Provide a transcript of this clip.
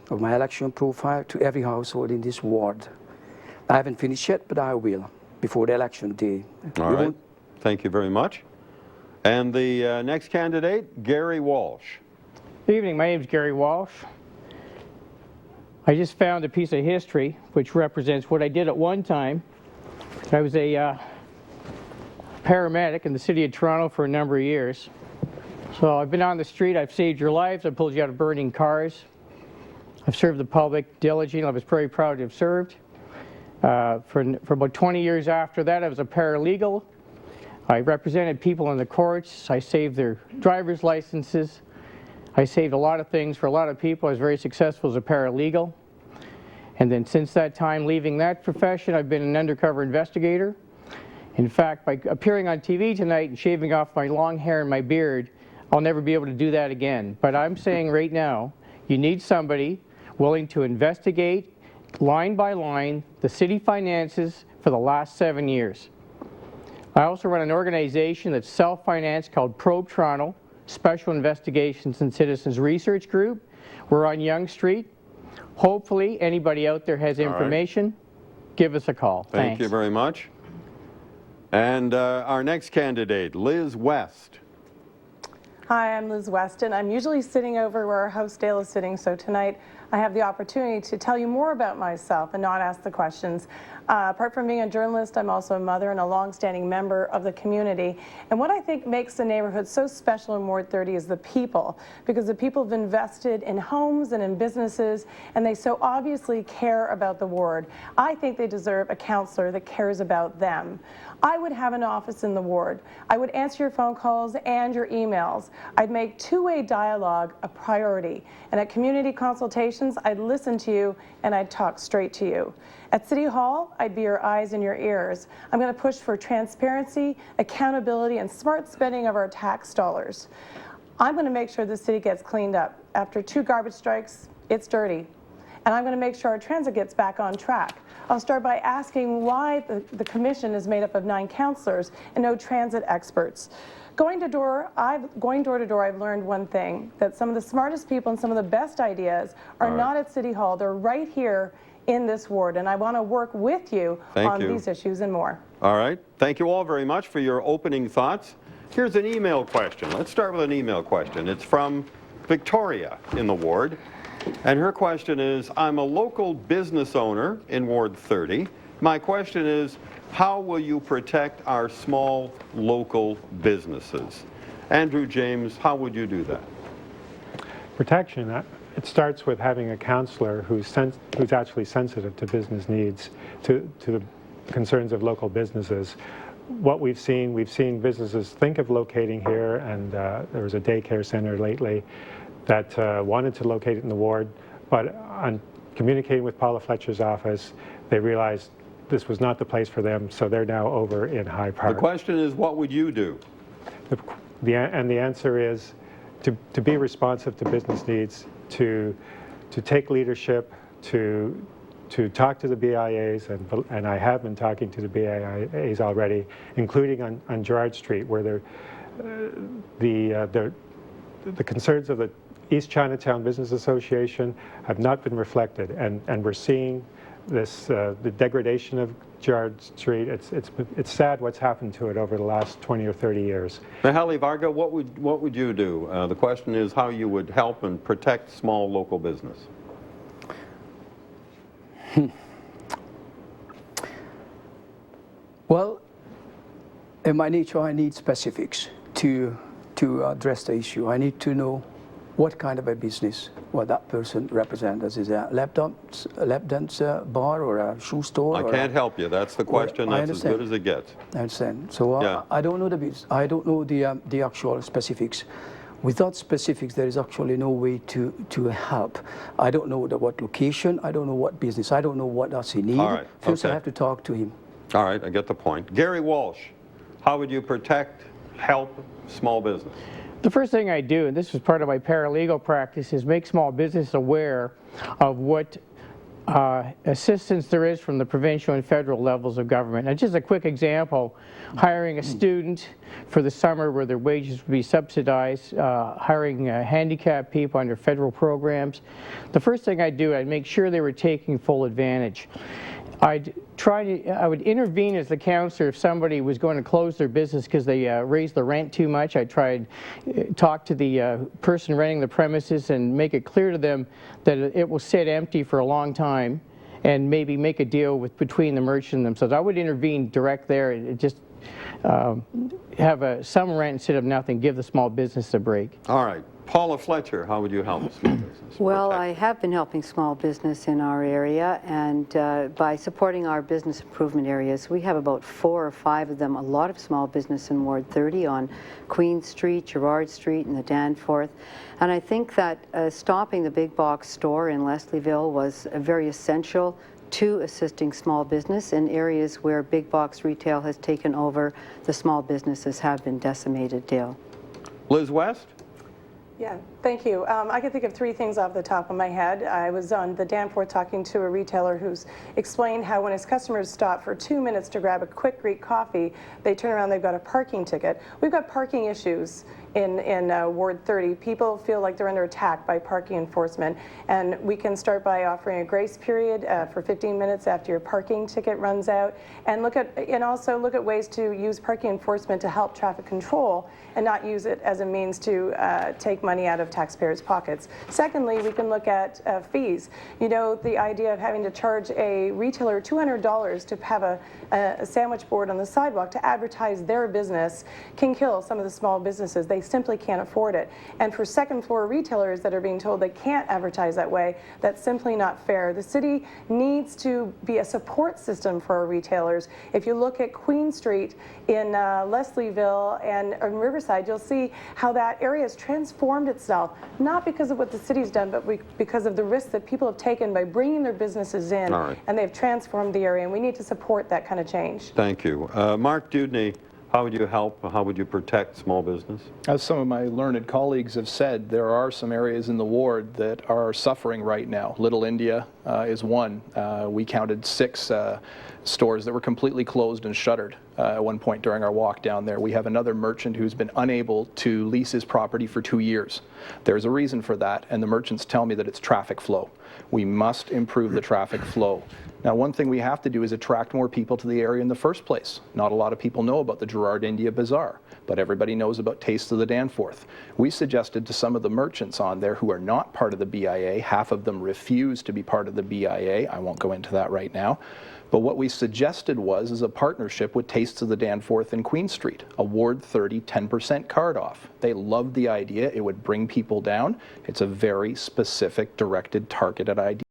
of my election profile to every household in this ward. I haven't finished yet, but I will before the election day. All right. Thank you very much. And the next candidate, Gary Walsh. Good evening. My name is Gary Walsh. I just found a piece of history which represents what I did at one time. I was a paramedic in the city of Toronto for a number of years. So I've been on the street, I've saved your lives, I've pulled you out of burning cars. I've served the public diligently. I was very proud to have served. For about 20 years after that, I was a paralegal. I represented people in the courts. I saved their driver's licenses. I saved a lot of things for a lot of people. I was very successful as a paralegal. And then since that time, leaving that profession, I've been an undercover investigator. In fact, by appearing on TV tonight and shaving off my long hair and my beard, I'll never be able to do that again. But I'm saying right now, you need somebody willing to investigate line by line the city finances for the last 7 years. I also run an organization that's self-financed called Probe Toronto, Special Investigations and Citizens Research Group. We're on Yonge Street. Hopefully anybody out there has information. Give us a call. Thank you very much. And our next candidate, Liz West. Hi, I'm Liz Weston. I'm usually sitting over where our host Dale is sitting, so tonight I have the opportunity to tell you more about myself and not ask the questions. Apart from being a journalist, I'm also a mother and a long-standing member of the community. And what I think makes the neighborhood so special in Ward 30 is the people, because the people have invested in homes and in businesses, and they so obviously care about the ward. I think they deserve a councillor that cares about them. I would have an office in the ward. I would answer your phone calls and your emails. I'd make two-way dialogue a priority. And at community consultations, I'd listen to you and I'd talk straight to you. At City Hall, I'd be your eyes and your ears. I'm going to push for transparency, accountability, and smart spending of our tax dollars. I'm going to make sure the city gets cleaned up. After 2 garbage strikes, it's dirty. And I'm going to make sure our transit gets back on track. I'll start by asking why the commission is made up of 9 councillors and no transit experts. Going door to door, I've learned one thing, that some of the smartest people and some of the best ideas are not at City Hall. They're right here in this ward, and I want to work with you on these issues and more. All right. Thank you all very much for your opening thoughts. Here's an email question. Let's start with an email question. It's from Victoria in the ward. And her question is, I'm a local business owner in Ward 30. My question is, how will you protect our small local businesses? Andrew James, how would you do that? Protection, it starts with having a councillor who's actually sensitive to business needs, to the concerns of local businesses. What we've seen businesses think of locating here, and there was a daycare center lately that wanted to locate it in the ward, but on communicating with Paula Fletcher's office, they realized this was not the place for them, so they're now over in High Park. The question is, what would you do? The answer is to be responsive to business needs, to take leadership, to talk to the BIAs, and I have been talking to the BIAs already, including on Gerrard Street, where the concerns of the East Chinatown Business Association have not been reflected, and we're seeing this the degradation of Gerrard Street. It's sad what's happened to it over the last 20 or 30 years. Mahalie Varga, what would you do? The question is how you would help and protect small local business. Well, in my nature, I need specifics to address the issue. I need to know what kind of a business, what that person represents. Is it a lap dance bar or a shoe store? I can't help you. That's the question. That's as good as it gets. I understand. So I don't know the business. I don't know the actual specifics. Without specifics, there is actually no way to help. I don't know what location. I don't know what business. I don't know what does he need. All right. First, I have to talk to him. All right. I get the point. Gary Walsh, how would you protect, help small business? The first thing I do, and this is part of my paralegal practice, is make small business aware of what assistance there is from the provincial and federal levels of government. And just a quick example, hiring a student for the summer where their wages would be subsidized, hiring handicapped people under federal programs. The first thing I'd do, I'd make sure they were taking full advantage. I would intervene as the councillor if somebody was going to close their business because they raised the rent too much. I'd try and talk to the person renting the premises and make it clear to them that it will sit empty for a long time, and maybe make a deal between the merchant and themselves. I would intervene direct there and just have some rent instead of nothing, give the small business a break. All right. Paula Fletcher, how would you help small business? Well, protect? I have been helping small business in our area, and by supporting our business improvement areas, we have about 4 or 5 of them, a lot of small business in Ward 30 on Queen Street, Gerrard Street, and the Danforth. And I think that stopping the big box store in Leslieville was very essential to assisting small business in areas where big box retail has taken over. The small businesses have been decimated, Dale. Liz West? Yeah, thank you. I can think of 3 things off the top of my head. I was on the Danforth talking to a retailer who's explained how when his customers stop for 2 minutes to grab a quick Greek coffee, they turn around, they've got a parking ticket. We've got parking issues in Ward 30. People feel like they're under attack by parking enforcement, and we can start by offering a grace period for 15 minutes after your parking ticket runs out, and also look at ways to use parking enforcement to help traffic control and not use it as a means to take money out of taxpayers' pockets. Secondly, we can look at fees. You know, the idea of having to charge a retailer $200 to have a sandwich board on the sidewalk to advertise their business can kill some of the small businesses. They simply can't afford it. And for second floor retailers that are being told they can't advertise that way, that's simply not fair. The city needs to be a support system for our retailers. If you look at Queen Street in Leslieville and Riverside, you'll see how that area has transformed itself, not because of what the city's done, but because of the risks that people have taken by bringing their businesses in. All right. And they've transformed the area, and we need to support that kind of change. Thank you. Mark Dewdney, how would you help? How would you protect small business? As some of my learned colleagues have said, there are some areas in the ward that are suffering right now. Little India is one. We counted 6 stores that were completely closed and shuttered at one point during our walk down there. We have another merchant who's been unable to lease his property for 2 years. There's a reason for that, and the merchants tell me that it's traffic flow. We must improve the traffic flow. Now, one thing we have to do is attract more people to the area in the first place. Not a lot of people know about the Gerrard India Bazaar, but everybody knows about Taste of the Danforth. We suggested to some of the merchants on there who are not part of the BIA, half of them refuse to be part of the BIA. I won't go into that right now. But what we suggested was a partnership with Taste of the Danforth and Queen Street, a Ward 30 10% card off. They loved the idea. It would bring people down. It's a very specific, directed, targeted idea.